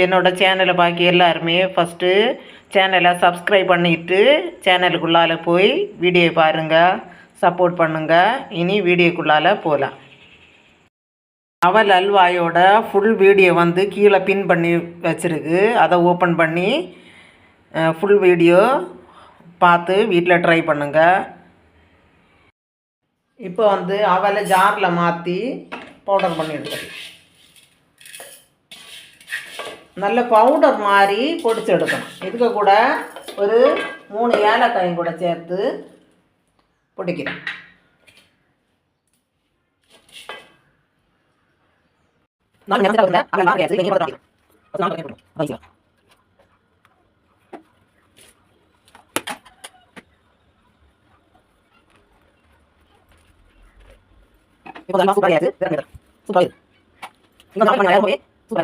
என்னோட சேனலை பார்க்க எல்லாருமே ஃபஸ்ட்டு சேனலை சப்ஸ்கிரைப் பண்ணிவிட்டு சேனலுக்குள்ளால் போய் வீடியோ பாருங்கள், சப்போர்ட் பண்ணுங்கள். இனி வீடியோக்குள்ளால் போகலாம். அவல் அல்வாயோட ஃபுல் வீடியோ வந்து கீழே பின் பண்ணி வச்சுருக்கு. அதை ஓப்பன் பண்ணி ஃபுல் வீடியோ பார்த்து வீட்டில் ட்ரை பண்ணுங்கள். இப்போ வந்து அவலை ஜாரில் மாற்றி பவுடர் பண்ணி எடுத்துக்கலாம். நல்ல பவுடர் மாதிரி பொடிச்சு எடுக்கணும். இதுக்கு கூட ஒரு 3 ஏலக்காயும் கூட சேர்த்து பொடிக்கிறேன். இப்போ